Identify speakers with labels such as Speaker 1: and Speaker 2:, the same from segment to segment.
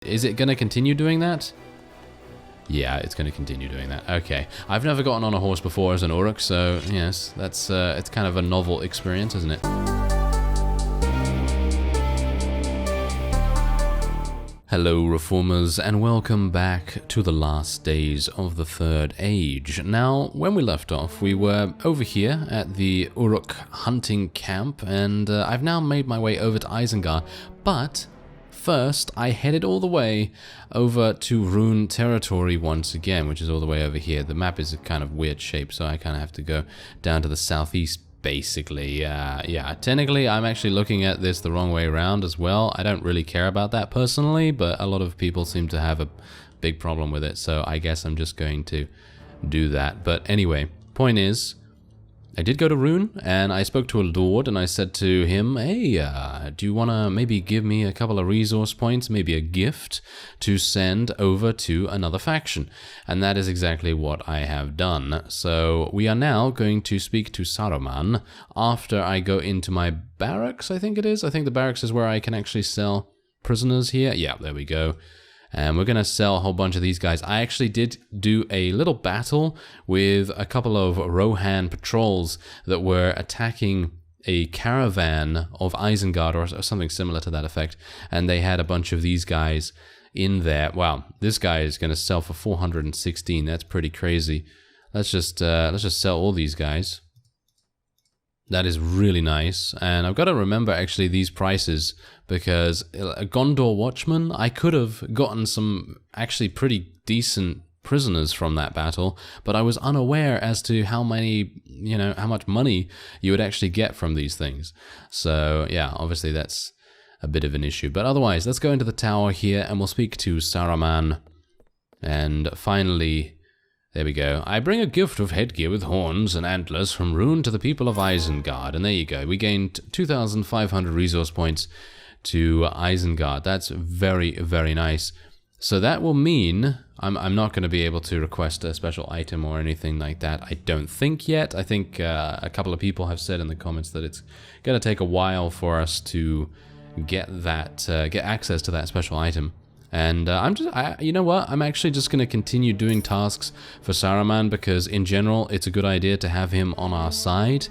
Speaker 1: Is it going to continue doing that? Yeah, it's going to continue doing that. Okay. I've never gotten on a horse before as an Uruk, so yes, that's it's kind of a novel experience, isn't it? Hello Reformers, and welcome back to the last days of the Third Age. Now, when we left off, we were over here at the Uruk hunting camp, and I've now made my way over to Isengard, but first I headed all the way over to Rune territory once again, which is all the way over here. The map is a kind of weird shape, so I kind of have to go down to the southeast. Basically, yeah, technically I'm actually looking at this the wrong way around as well. I don't really care about that personally, but a lot of people seem to have a big problem with it, so I guess I'm just going to do that. But anyway, point is, I did go to Rune, and I spoke to a lord, and I said to him, hey, do you want to maybe give me a couple of resource points, maybe a gift, to send over to another faction? And that is exactly what I have done. So we are now going to speak to Saruman after I go into my barracks, I think it is. I think the barracks is where I can actually sell prisoners here. Yeah, there we go. And we're going to sell a whole bunch of these guys. I actually did do a little battle with a couple of Rohan patrols that were attacking a caravan of Isengard or something similar to that effect. And they had a bunch of these guys in there. Wow, this guy is going to sell for 416. That's pretty crazy. Let's just sell all these guys. That is really nice, and I've got to remember actually these prices, because a Gondor Watchman, I could have gotten some actually pretty decent prisoners from that battle, but I was unaware as to how many, how much money you would actually get from these things. So yeah, obviously that's a bit of an issue, but otherwise, let's go into the tower here and we'll speak to Saruman, and finally, there we go. I bring a gift of headgear with horns and antlers from Rune to the people of Isengard. And there you go. We gained 2,500 resource points to Isengard. That's very, very nice. So that will mean I'm not going to be able to request a special item or anything like that. I don't think yet. I think a couple of people have said in the comments that it's going to take a while for us to get that, get access to that special item. And you know what? I'm actually just going to continue doing tasks for Saruman, because in general, it's a good idea to have him on our side.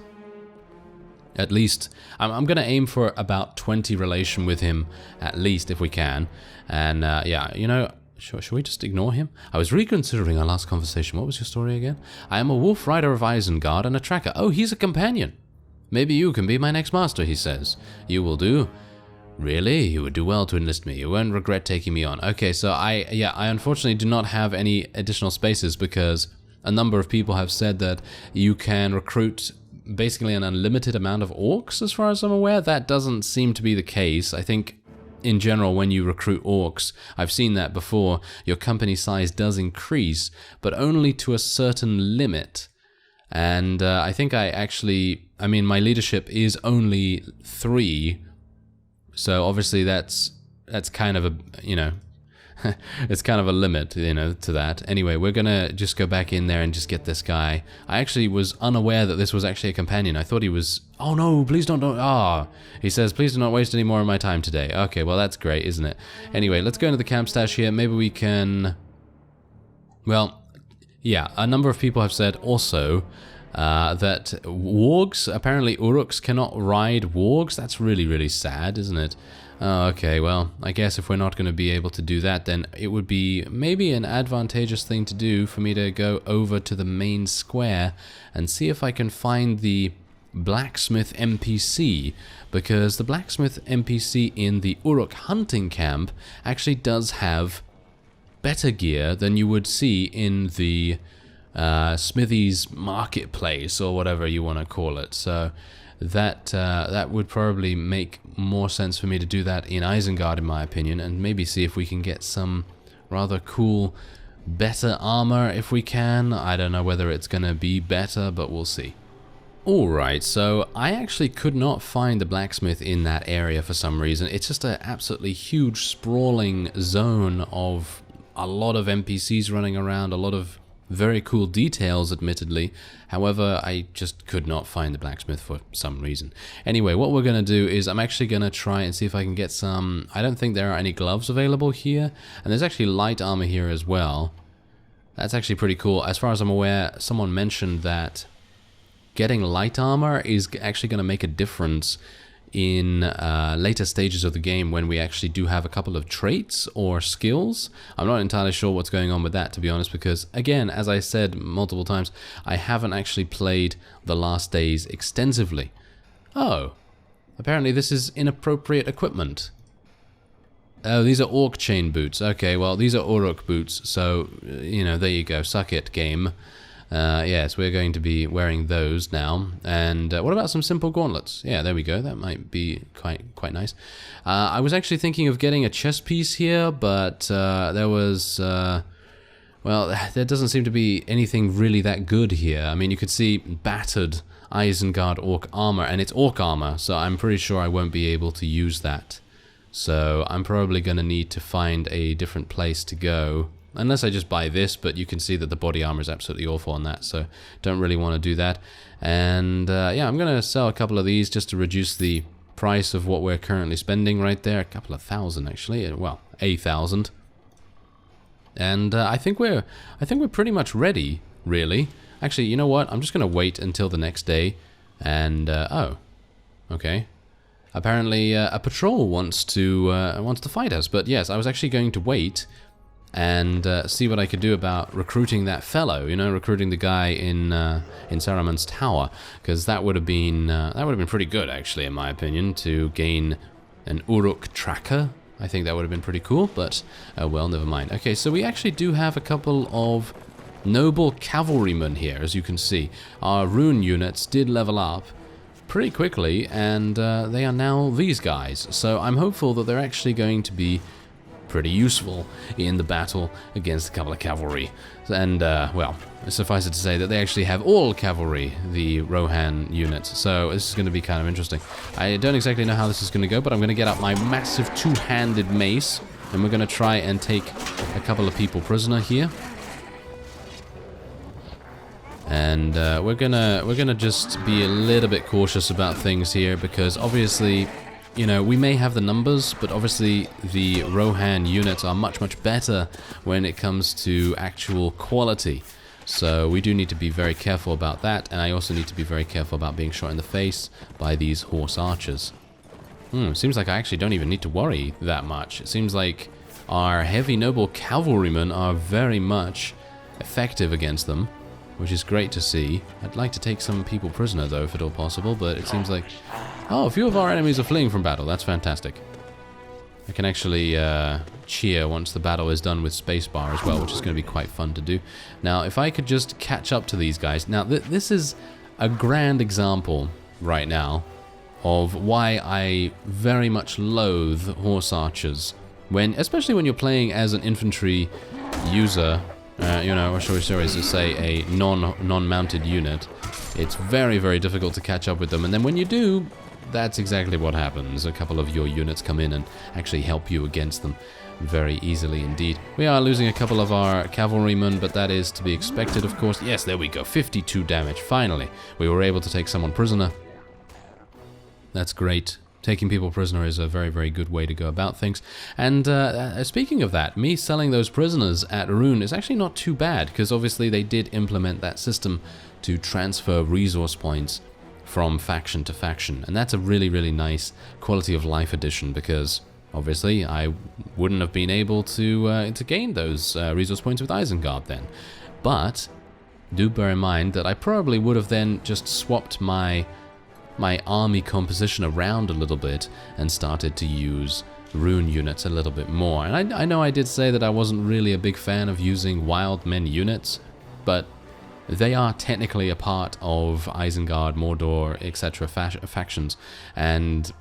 Speaker 1: At least, I'm going to aim for about 20 relation with him, at least, if we can. And yeah, should we just ignore him? I was reconsidering our last conversation. What was your story again? I am a wolf rider of Isengard and a tracker. Oh, he's a companion. Maybe you can be my next master, he says. You will do. Really? You would do well to enlist me. You won't regret taking me on. Okay, so I unfortunately do not have any additional spaces, because a number of people have said that you can recruit basically an unlimited amount of orcs, as far as I'm aware. That doesn't seem to be the case. I think in general, when you recruit orcs, I've seen that before, your company size does increase, but only to a certain limit. And I think my leadership is only 3. So obviously that's kind of a, it's kind of a limit, to that. Anyway, we're gonna just go back in there and just get this guy. I actually was unaware that this was actually a companion. I thought he was, oh no, please don't, he says, please do not waste any more of my time today. Okay, well that's great, isn't it? Anyway, let's go into the camp stash here. Maybe we can, well, yeah, a number of people have said also that wargs, apparently Uruks cannot ride wargs. That's really, really sad, isn't it? Oh, okay, well, I guess if we're not going to be able to do that, then it would be maybe an advantageous thing to do for me to go over to the main square and see if I can find the blacksmith NPC, because the blacksmith NPC in the Uruk hunting camp actually does have better gear than you would see in the Smithy's marketplace, or whatever you want to call it. So that would probably make more sense for me to do that in Isengard, in my opinion, and maybe see if we can get some rather cool, better armor if we can. I don't know whether it's going to be better, but we'll see. Alright, so I actually could not find the blacksmith in that area for some reason. It's just an absolutely huge sprawling zone of a lot of NPCs running around, a lot of very cool details, admittedly. However, I just could not find the blacksmith for some reason. Anyway, what we're going to do is I'm actually going to try and see if I can get some... I don't think there are any gloves available here. And there's actually light armor here as well. That's actually pretty cool. As far as I'm aware, someone mentioned that getting light armor is actually going to make a difference in later stages of the game when we actually do have a couple of traits or skills. I'm not entirely sure what's going on with that, to be honest, because again, as I said multiple times, I haven't actually played The Last Days extensively. Oh, apparently this is inappropriate equipment. Oh, these are orc chain boots. Okay, well, these are Uruk boots, so, you know, there you go. Suck it, game. Yes, we're going to be wearing those now. And what about some simple gauntlets? Yeah, there we go. That might be quite nice. I was actually thinking of getting a chest piece here, but there was... well, there doesn't seem to be anything really that good here. I mean, you could see battered Isengard orc armor, and it's orc armor, so I'm pretty sure I won't be able to use that. So I'm probably going to need to find a different place to go. Unless I just buy this, but you can see that the body armor is absolutely awful on that, so don't really want to do that. And yeah, I'm going to sell a couple of these just to reduce the price of what we're currently spending right there. A couple of thousand, actually. Well, 1,000. And I think we're pretty much ready, really. Actually, you know what? I'm just going to wait until the next day. And oh, okay. Apparently, a patrol wants to fight us. But yes, I was actually going to wait and see what I could do about recruiting that fellow, you know, recruiting the guy in Saruman's tower, because that would have been pretty good, actually, in my opinion, to gain an Uruk tracker. I think that would have been pretty cool, but well, never mind. Okay, so we actually do have a couple of noble cavalrymen here, as you can see. Our rune units did level up pretty quickly, and they are now these guys. So I'm hopeful that they're actually going to be pretty useful in the battle against a couple of cavalry. And, well, suffice it to say that they actually have all cavalry, the Rohan units, so this is going to be kind of interesting. I don't exactly know how this is going to go, but I'm going to get out my massive two-handed mace, and we're going to try and take a couple of people prisoner here. And we're gonna just be a little bit cautious about things here, because obviously, you know, we may have the numbers, but obviously the Rohan units are much better when it comes to actual quality. So we do need to be very careful about that, and I also need to be very careful about being shot in the face by these horse archers. Seems like I actually don't even need to worry that much. It seems like our heavy noble cavalrymen are very much effective against them, which is great to see. I'd like to take some people prisoner, though, if at all possible, but it seems like... Oh, a few of our enemies are fleeing from battle. That's fantastic. I can actually cheer once the battle is done with spacebar as well, which is going to be quite fun to do. Now, if I could just catch up to these guys... Now, this is a grand example right now of why I very much loathe horse archers, especially when you're playing as an infantry user, you know, or shall we say a non-mounted unit. It's very difficult to catch up with them, and then when you do, that's exactly what happens. A couple of your units come in and actually help you against them very easily indeed. We are losing a couple of our cavalrymen, but that is to be expected, of course. Yes, there we go, 52 damage, finally. We were able to take someone prisoner. That's great. Taking people prisoner is a very good way to go about things. And speaking of that, me selling those prisoners at Rune is actually not too bad, because obviously they did implement that system to transfer resource points from faction to faction. And that's a really nice quality of life addition, because obviously I wouldn't have been able to gain those resource points with Isengard then. But do bear in mind that I probably would have then just swapped my army composition around a little bit and started to use rune units a little bit more. And I know I did say that I wasn't really a big fan of using wild men units, but they are technically a part of Isengard, Mordor, etc. factions, and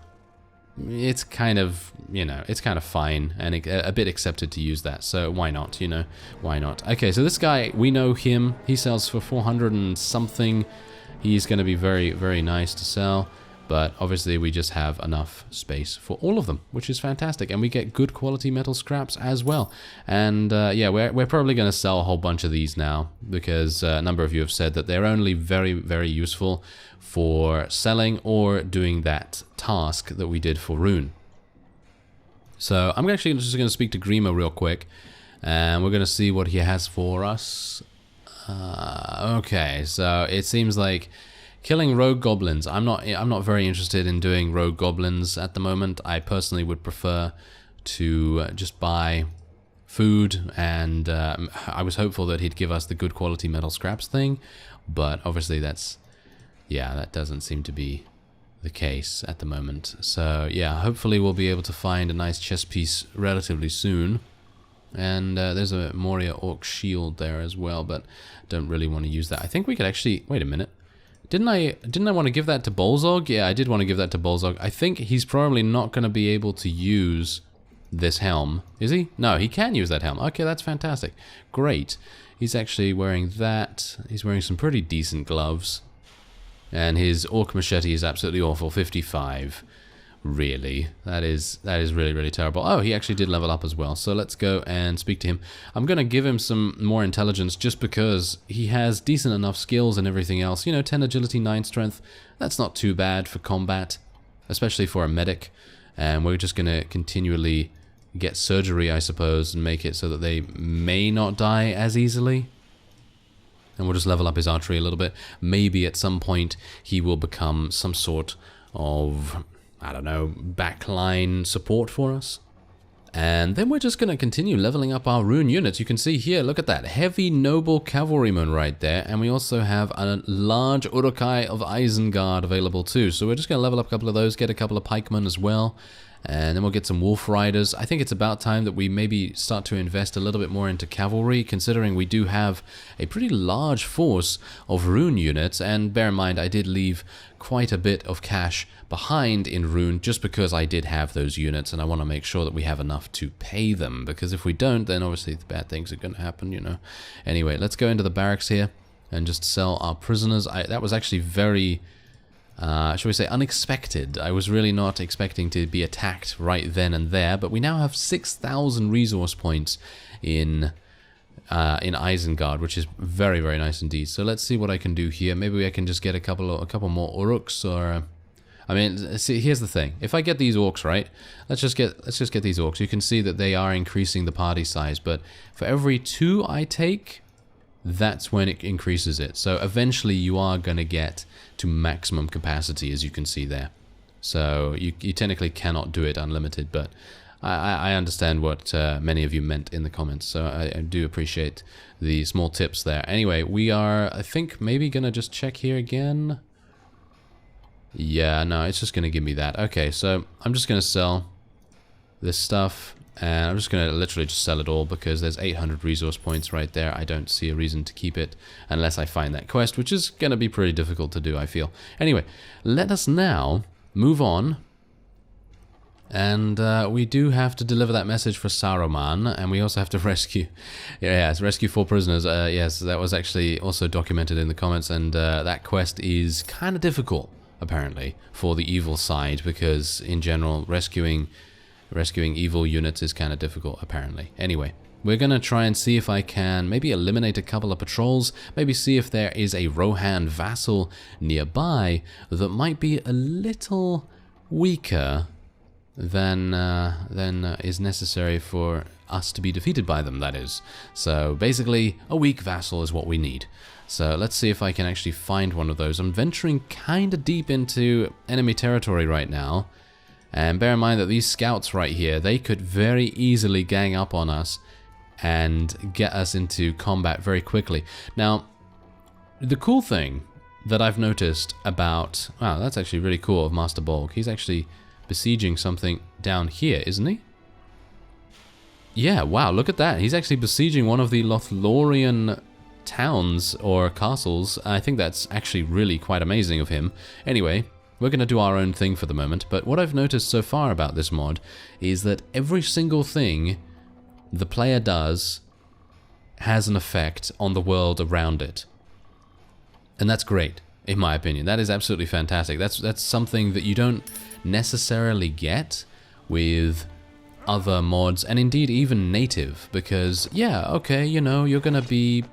Speaker 1: it's kind of, you know, it's kind of fine and a bit accepted to use that, so why not, you know, why not? Okay, so this guy, we know him, he sells for 400 and something. He's going to be very nice to sell. But obviously we just have enough space for all of them, which is fantastic. And we get good quality metal scraps as well. And yeah, we're probably going to sell a whole bunch of these now, because a number of you have said that they're only very, very useful for selling or doing that task that we did for Rune. So I'm actually just going to speak to Grima real quick, and we're going to see what he has for us. Okay, so it seems like killing rogue goblins. I'm not very interested in doing rogue goblins at the moment. I personally would prefer to just buy food, and I was hopeful that he'd give us the good quality metal scraps thing, but obviously that doesn't seem to be the case at the moment. So yeah, hopefully we'll be able to find a nice chest piece relatively soon. And there's a Moria Orc shield there as well, but don't really want to use that. I think we could actually... Wait a minute. Didn't I want to give that to Bolzog? Yeah, I did want to give that to Bolzog. I think he's probably not going to be able to use this helm. Is he? No, he can use that helm. Okay, that's fantastic. Great. He's actually wearing that. He's wearing some pretty decent gloves. And his Orc machete is absolutely awful. 55. Really. That is really, really terrible. Oh, he actually did level up as well. So let's go and speak to him. I'm going to give him some more intelligence just because he has decent enough skills and everything else. You know, 10 agility, 9 strength. That's not too bad for combat, especially for a medic. And we're just going to continually get surgery, I suppose, and make it so that they may not die as easily. And we'll just level up his archery a little bit. Maybe at some point he will become some sort of, I don't know, backline support for us. And then we're just going to continue leveling up our rune units. You can see here, look at that, heavy noble cavalryman right there. And we also have a large Uruk-hai of Isengard available too. So we're just going to level up a couple of those, get a couple of pikemen as well. And then we'll get some wolf riders. I think it's about time that we maybe start to invest a little bit more into cavalry, considering we do have a pretty large force of rune units. And bear in mind, I did leave quite a bit of cash behind in rune just because I did have those units, and I want to make sure that we have enough to pay them, because if we don't, then obviously the bad things are going to happen, you know. Anyway, let's go into the barracks here and just sell our prisoners. That was actually very... shall we say, unexpected. I was really not expecting to be attacked right then and there, but we now have 6,000 resource points in Isengard, which is very, very nice indeed. So let's see what I can do here. Maybe I can just get a couple more Uruks, or I mean, see, here's the thing. If I get these orcs, right? Let's just get these orcs. You can see that they are increasing the party size, but for every 2 I take, that's when it increases it. So eventually you are going to get to maximum capacity, as you can see there. So you technically cannot do it unlimited, but I understand what many of you meant in the comments, so I do appreciate the small tips there. Anyway, we are, I think, maybe going to just check here again. Yeah, no, it's just going to give me that. Okay, so I'm just going to sell this stuff. And I'm just going to literally just sell it all because there's 800 resource points right there. I don't see a reason to keep it unless I find that quest, which is going to be pretty difficult to do, I feel. Anyway, let us now move on. And we do have to deliver that message for Saruman, and we also have to rescue... yes, rescue 4 prisoners. Yes, that was actually also documented in the comments, and that quest is kind of difficult, apparently, for the evil side, because in general, rescuing evil units is kind of difficult, apparently. Anyway, we're going to try and see if I can maybe eliminate a couple of patrols, maybe see if there is a Rohan vassal nearby that might be a little weaker than is necessary for us to be defeated by them, that is. So basically, a weak vassal is what we need. So let's see if I can actually find one of those. I'm venturing kind of deep into enemy territory right now. And bear in mind that these scouts right here, they could very easily gang up on us and get us into combat very quickly. Now, the cool thing that I've noticed about... Wow, that's actually really cool of Master Bolg. He's actually besieging something down here, isn't he? Yeah, wow, look at that. He's actually besieging one of the Lothlorien towns or castles. I think that's actually really quite amazing of him. Anyway... We're going to do our own thing for the moment, but what I've noticed so far about this mod is that every single thing the player does has an effect on the world around it. And that's great. in my opinion. That is absolutely fantastic. That's something that you don't necessarily get with other mods, and indeed even native, because yeah, okay, you know, you're gonna be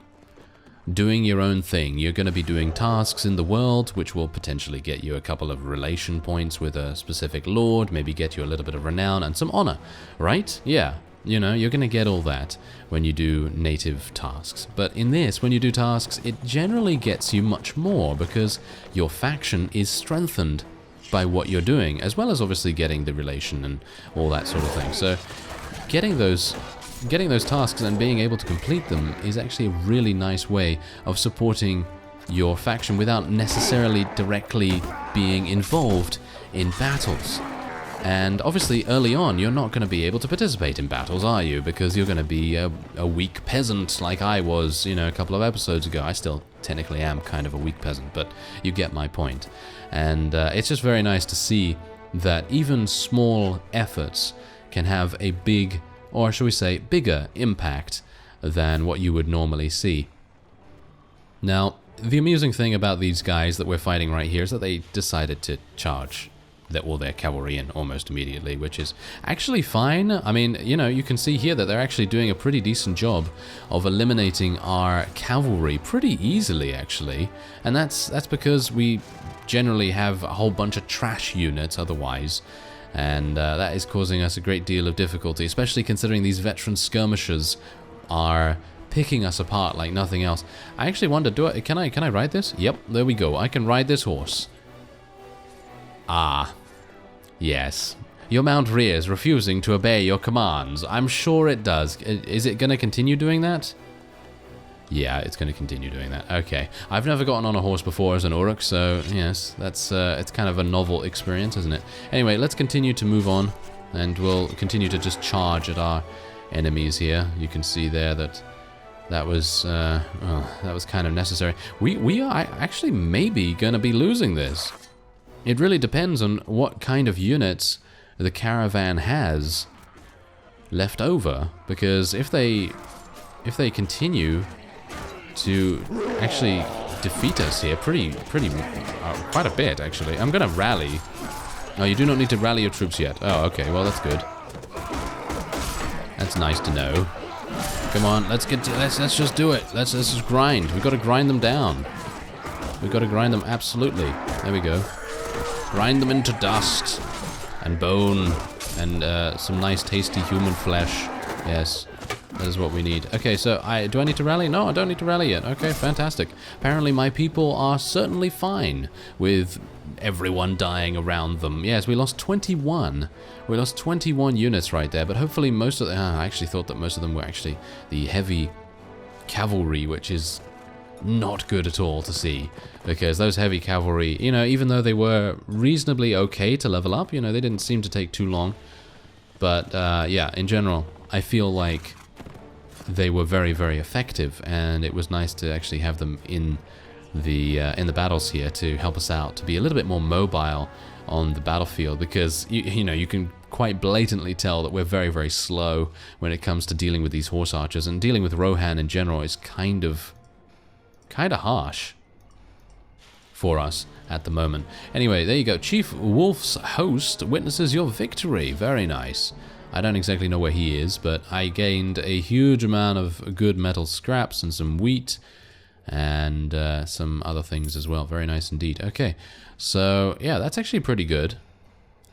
Speaker 1: doing your own thing. You're gonna be doing tasks in the world, which will potentially get you a couple of relation points with a specific lord, maybe get you a little bit of renown and some honor, right? Yeah, you know, you're gonna get all that when you do native tasks. But in this, when you do tasks, it generally gets you much more, because your faction is strengthened by what you're doing, as well as obviously getting the relation and all that sort of thing. So getting those tasks and being able to complete them is actually a really nice way of supporting your faction without necessarily directly being involved in battles. And obviously early on you're not going to be able to participate in battles, are you? Because you're going to be a weak peasant like I was, you know, a couple of episodes ago. I still technically am kind of a weak peasant, but you get my point. And it's just very nice to see that even small efforts can have a big, or shall we say, bigger impact than what you would normally see. Now, the amusing thing about these guys that we're fighting right here is that they decided to charge all their cavalry in almost immediately, which is actually fine. I mean, you know, you can see here that they're actually doing a pretty decent job of eliminating our cavalry pretty easily, actually. And that's because we generally have a whole bunch of trash units otherwise. And that is causing us a great deal of difficulty, especially considering these veteran skirmishers are picking us apart like nothing else. I actually wonder, can I ride this? Yep, there we go. I can ride this horse. Ah, yes. Your mount rears, refusing to obey your commands. I'm sure it does. Is it going to continue doing that? Yeah, it's going to continue doing that. Okay. I've never gotten on a horse before as an Uruk, so yes, that's it's kind of a novel experience, isn't it? Anyway, let's continue to move on, and we'll continue to just charge at our enemies here. You can see there that was kind of necessary. We are actually maybe going to be losing this. It really depends on what kind of units the caravan has left over, because if they continue to actually defeat us here quite a bit, actually. I'm gonna rally. Oh, you do not need to rally your troops yet. Oh, okay, well that's good. That's nice to know. Come on, let's just do it. Let's just grind. We've got to grind them down. We've got to grind them, absolutely. There we go. Grind them into dust and bone and some nice tasty human flesh. Yes, that is what we need. Okay, so do I need to rally? No, I don't need to rally yet. Okay, fantastic. Apparently my people are certainly fine with everyone dying around them. Yes, we lost 21. We lost 21 units right there, but hopefully most of them... I actually thought that most of them were actually the heavy cavalry, which is not good at all to see, because those heavy cavalry, you know, even though they were reasonably okay to level up, you know, they didn't seem to take too long. But yeah, in general, I feel like they were very, very effective, and it was nice to actually have them in the battles here to help us out, to be a little bit more mobile on the battlefield, because you know, you can quite blatantly tell that we're very, very slow when it comes to dealing with these horse archers, and dealing with Rohan in general is kind of harsh for us at the moment. Anyway, there you go. Chief Wolf's host witnesses your victory. Very nice. I don't exactly know where he is, but I gained a huge amount of good metal scraps and some wheat and some other things as well. Very nice indeed. Okay, so yeah, that's actually pretty good.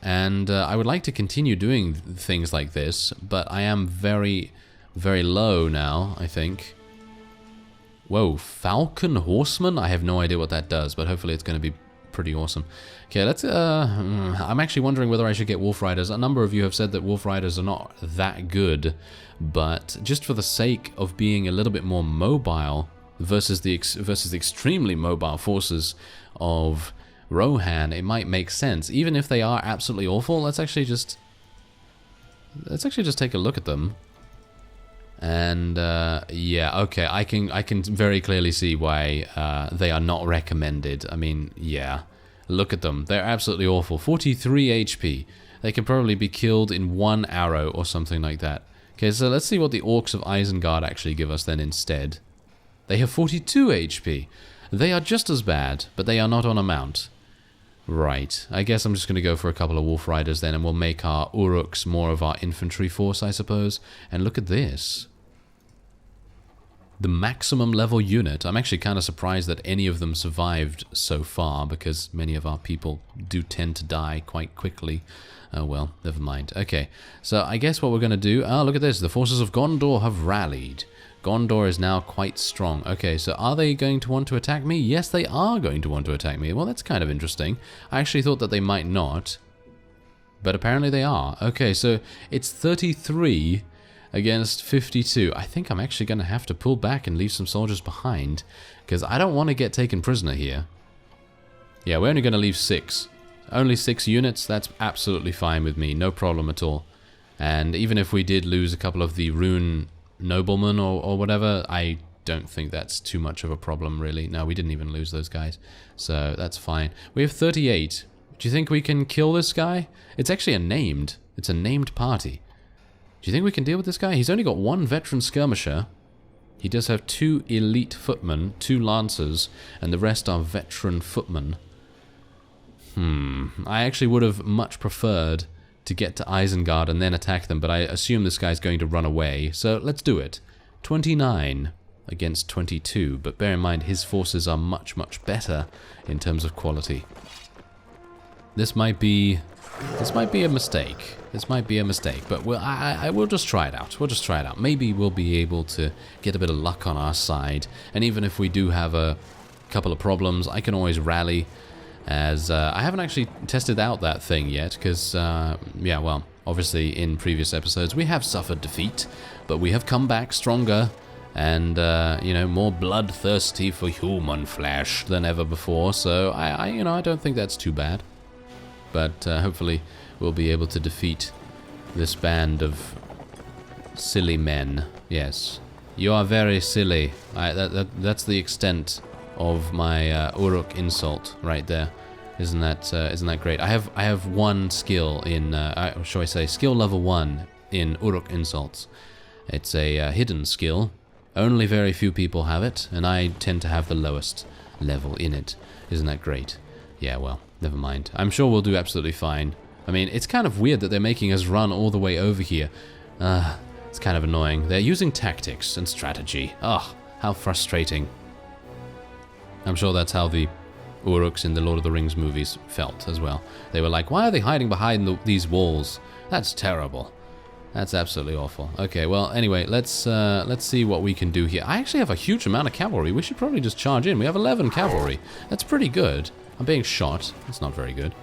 Speaker 1: And I would like to continue doing things like this, but I am very, very low now, I think. Whoa, Falcon Horseman? I have no idea what that does, but hopefully it's going to be pretty awesome. Okay, let's... I'm actually wondering whether I should get Wolf Riders. A number of you have said that Wolf Riders are not that good, but just for the sake of being a little bit more mobile versus the extremely mobile forces of Rohan, it might make sense. Even if they are absolutely awful, let's actually just take a look at them. And yeah, okay, I can very clearly see why they are not recommended. I mean, yeah, look at them. They're absolutely awful. 43 HP. They can probably be killed in 1 arrow or something like that. Okay, so let's see what the Orcs of Isengard actually give us then instead. They have 42 HP. They are just as bad, but they are not on a mount. Right, I guess I'm just going to go for a couple of Wolf Riders then, and we'll make our Uruks more of our infantry force, I suppose. And look at this. The maximum level unit. I'm actually kind of surprised that any of them survived so far, because many of our people do tend to die quite quickly. Oh well, never mind. Okay, so I guess what we're going to do... Oh, look at this. The forces of Gondor have rallied. Gondor is now quite strong. Okay, so are they going to want to attack me? Yes, they are going to want to attack me. Well, that's kind of interesting. I actually thought that they might not, but apparently they are. Okay, so it's 33 against 52. I think I'm actually going to have to pull back and leave some soldiers behind, because I don't want to get taken prisoner here. Yeah, we're only going to leave 6. Only 6 units. That's absolutely fine with me. No problem at all. And even if we did lose a couple of the rune noblemen or whatever, I don't think that's too much of a problem, really. No, we didn't even lose those guys, so that's fine. We have 38. Do you think we can kill this guy? It's actually it's a named party. Do you think we can deal with this guy? He's only got 1 veteran skirmisher. He does have 2 elite footmen, 2 lancers, and the rest are veteran footmen. I actually would have much preferred to get to Isengard and then attack them, but I assume this guy's going to run away, so let's do it. 29 against 22, but bear in mind his forces are much, much better in terms of quality. This might be a mistake. This might be a mistake, but we'll just try it out. We'll just try it out. Maybe we'll be able to get a bit of luck on our side, and even if we do have a couple of problems, I can always rally. As I haven't actually tested out that thing yet, because, yeah, well, obviously in previous episodes we have suffered defeat, but we have come back stronger and, you know, more bloodthirsty for human flesh than ever before, so you know, I don't think that's too bad. But hopefully we'll be able to defeat this band of silly men. Yes, you are very silly. That's the extent of my Uruk insult right there. Isn't that great? I have 1 skill in shall I say skill level 1 in Uruk insults. It's a hidden skill. Only very few people have it, and I tend to have the lowest level in it. Isn't that great? Yeah, well, never mind. I'm sure we'll do absolutely fine. I mean, it's kind of weird that they're making us run all the way over here. It's kind of annoying. They're using tactics and strategy. Ugh, how frustrating. I'm sure that's how the Uruks in the Lord of the Rings movies felt as well. They were like, why are they hiding behind these walls? That's terrible. That's absolutely awful. Okay, well, anyway, let's see what we can do here. I actually have a huge amount of cavalry. We should probably just charge in. We have 11 cavalry. That's pretty good. I'm being shot. That's not very good.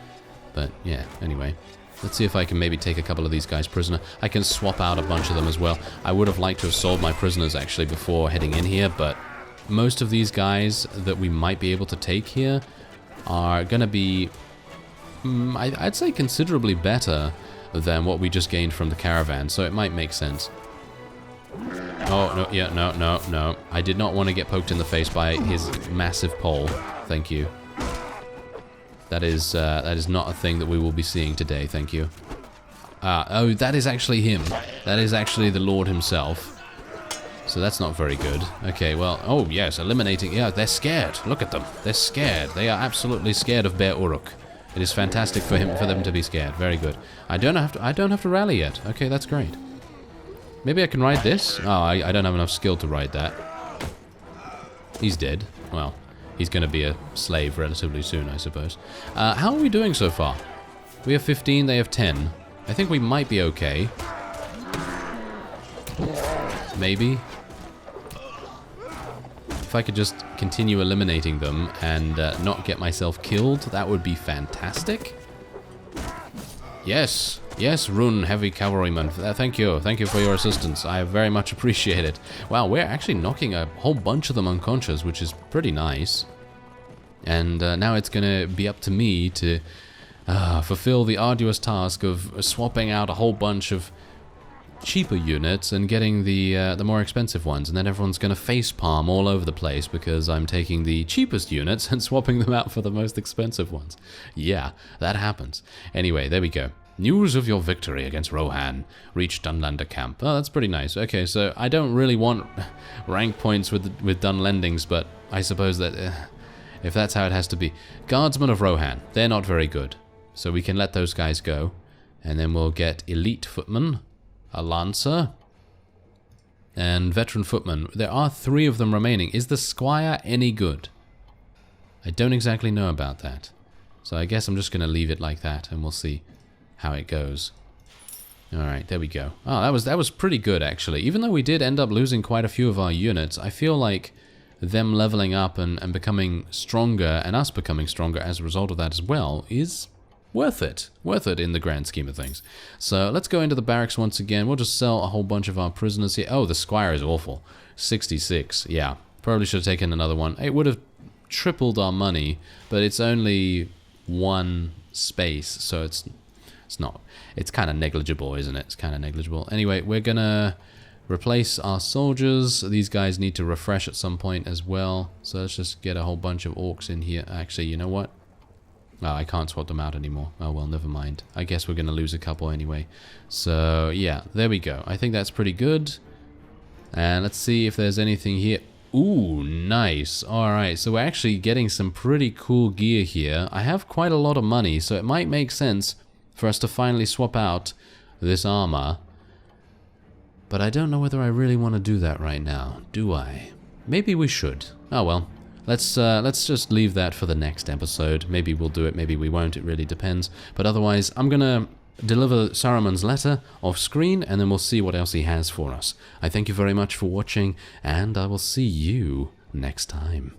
Speaker 1: But, yeah, anyway. Let's see if I can maybe take a couple of these guys prisoner. I can swap out a bunch of them as well. I would have liked to have sold my prisoners, actually, before heading in here, but most of these guys that we might be able to take here are going to be, I'd say, considerably better than what we just gained from the caravan, so it might make sense. Oh, no, yeah, no. I did not want to get poked in the face by his massive pole. Thank you. That is not a thing that we will be seeing today, thank you. Oh, that is actually him. That is actually the Lord himself. So that's not very good. Okay, well, oh yes, eliminating, yeah, they're scared. Look at them. They're scared. They are absolutely scared of Bear Uruk. It is fantastic for them to be scared. Very good. I don't have to rally yet. Okay, that's great. Maybe I can ride this? Oh, I don't have enough skill to ride that. He's dead. Well, he's going to be a slave relatively soon, I suppose. How are we doing so far? We have 15, they have 10. I think we might be okay. Maybe. If I could just continue eliminating them and not get myself killed, that would be fantastic. Yes, Rune Heavy Cavalryman. Thank you for your assistance. I very much appreciate it. Wow, we're actually knocking a whole bunch of them unconscious, which is pretty nice. And now it's going to be up to me to fulfill the arduous task of swapping out a whole bunch of cheaper units and getting the more expensive ones, and then everyone's going to facepalm all over the place because I'm taking the cheapest units and swapping them out for the most expensive ones. Yeah, that happens. Anyway, there we go. News of your victory against Rohan. Reach Dunlander camp. Oh, that's pretty nice. Okay, so I don't really want rank points with Dunlendings, but I suppose that if that's how it has to be. Guardsmen of Rohan, they're not very good. So we can let those guys go. And then we'll get elite footmen, a lancer, and veteran footmen. There are 3 of them remaining. Is the squire any good? I don't exactly know about that. So I guess I'm just going to leave it like that, and we'll see how it goes. Alright, there we go. Oh, that was pretty good, actually. Even though we did end up losing quite a few of our units, I feel like them leveling up and becoming stronger, and us becoming stronger as a result of that as well, is worth it. Worth it in the grand scheme of things. So let's go into the barracks once again. We'll just sell a whole bunch of our prisoners here. Oh, the squire is awful. 66. Yeah, probably should have taken another one. It would have tripled our money, but it's only 1 space, so it's not. It's kind of negligible, isn't it? It's kind of negligible. Anyway, we're gonna replace our soldiers. These guys need to refresh at some point as well. So let's just get a whole bunch of orcs in here. Actually, you know what? Oh, I can't swap them out anymore. Oh, well, never mind. I guess we're going to lose a couple anyway. So, yeah, there we go. I think that's pretty good. And let's see if there's anything here. Ooh, nice. Alright, so we're actually getting some pretty cool gear here. I have quite a lot of money, so it might make sense for us to finally swap out this armor. But I don't know whether I really want to do that right now, do I? Maybe we should. Oh, well. Let's just leave that for the next episode. Maybe we'll do it, maybe we won't, it really depends. But otherwise, I'm gonna deliver Saruman's letter off screen, and then we'll see what else he has for us. I thank you very much for watching, and I will see you next time.